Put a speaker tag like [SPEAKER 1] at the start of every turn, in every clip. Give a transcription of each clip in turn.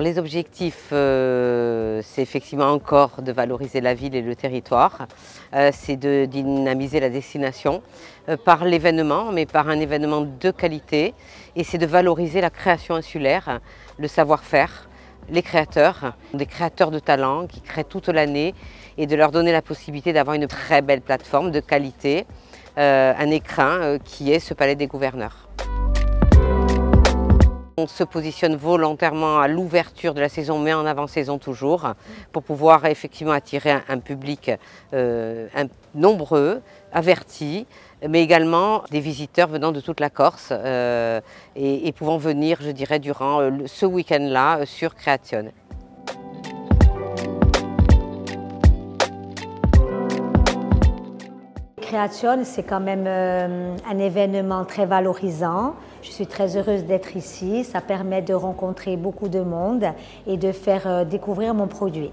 [SPEAKER 1] Les objectifs, c'est effectivement encore de valoriser la ville et le territoire, c'est de dynamiser la destination par l'événement, mais par un événement de qualité, et c'est de valoriser la création insulaire, le savoir-faire, les créateurs, des créateurs de talent qui créent toute l'année, et de leur donner la possibilité d'avoir une très belle plateforme de qualité, un écrin qui est ce Palais des Gouverneurs. On se positionne volontairement à l'ouverture de la saison, mais en avant-saison toujours, pour pouvoir effectivement attirer un public nombreux, averti, mais également des visiteurs venant de toute la Corse et pouvant venir, je dirais, durant ce week-end-là sur Création.
[SPEAKER 2] Création, c'est quand même un événement très valorisant. Je suis très heureuse d'être ici. Ça permet de rencontrer beaucoup de monde et de faire découvrir mon produit.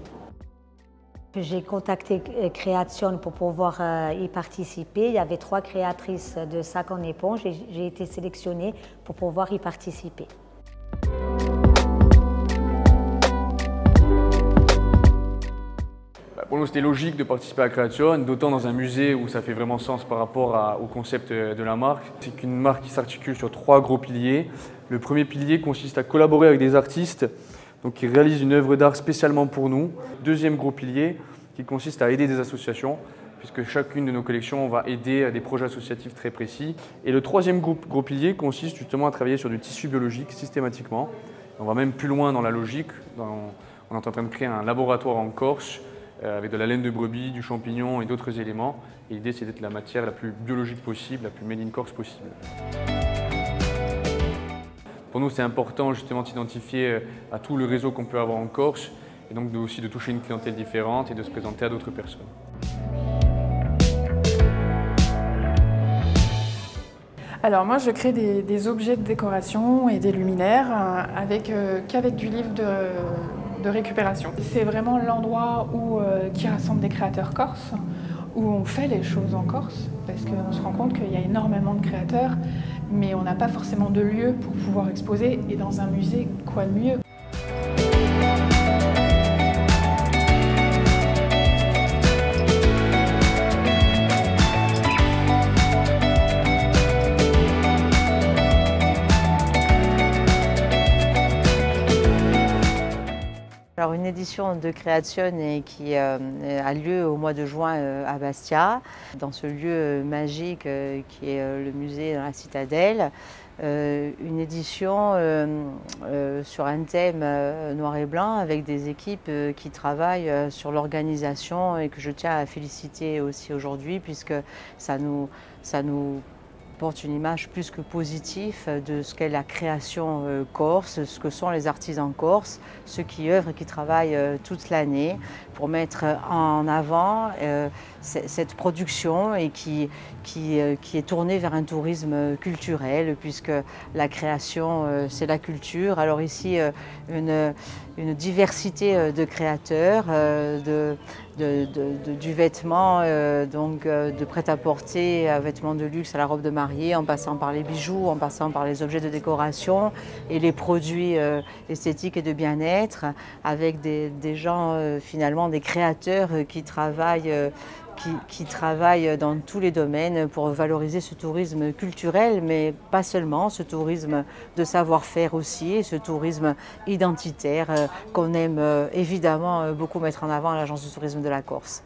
[SPEAKER 2] J'ai contacté Création pour pouvoir y participer. Il y avait 3 créatrices de sacs en éponge et j'ai été sélectionnée pour pouvoir y participer.
[SPEAKER 3] Pour nous, c'était logique de participer à Création, d'autant dans un musée où ça fait vraiment sens par rapport au concept de la marque. C'est qu'une marque qui s'articule sur 3 gros piliers. Le premier pilier consiste à collaborer avec des artistes qui réalisent une œuvre d'art spécialement pour nous. Deuxième gros pilier qui consiste à aider des associations, puisque chacune de nos collections va aider à des projets associatifs très précis. Et le troisième gros pilier consiste justement à travailler sur du tissu biologique systématiquement. On va même plus loin dans la logique. On est en train de créer un laboratoire en Corse avec de la laine de brebis, du champignon et d'autres éléments. Et l'idée, c'est d'être la matière la plus biologique possible, la plus made in Corse possible. Pour nous, c'est important justement d'identifier à tout le réseau qu'on peut avoir en Corse et donc aussi de toucher une clientèle différente et de se présenter à d'autres personnes.
[SPEAKER 4] Alors moi, je crée des objets de décoration et des luminaires qu'avec du livre de récupération. C'est vraiment l'endroit qui rassemble des créateurs corses, où on fait les choses en Corse, parce qu'on se rend compte qu'il y a énormément de créateurs, mais on n'a pas forcément de lieu pour pouvoir exposer, et dans un musée, quoi de mieux?
[SPEAKER 5] Alors une édition de Création qui a lieu au mois de juin à Bastia, dans ce lieu magique qui est le musée dans la citadelle. Une édition sur un thème noir et blanc avec des équipes qui travaillent sur l'organisation et que je tiens à féliciter aussi aujourd'hui puisque ça nous porte une image plus que positive de ce qu'est la création corse, ce que sont les artisans corses, ceux qui œuvrent et qui travaillent toute l'année pour mettre en avant cette production et qui est tournée vers un tourisme culturel puisque la création c'est la culture. Alors ici une diversité de créateurs, du vêtement, de prêt-à-porter, à vêtements de luxe à la robe de mariée, en passant par les bijoux, en passant par les objets de décoration et les produits esthétiques et de bien-être, avec des gens finalement des créateurs qui travaillent dans tous les domaines pour valoriser ce tourisme culturel, mais pas seulement, ce tourisme de savoir-faire aussi, et ce tourisme identitaire qu'on aime évidemment beaucoup mettre en avant à l'Agence du tourisme de la Corse.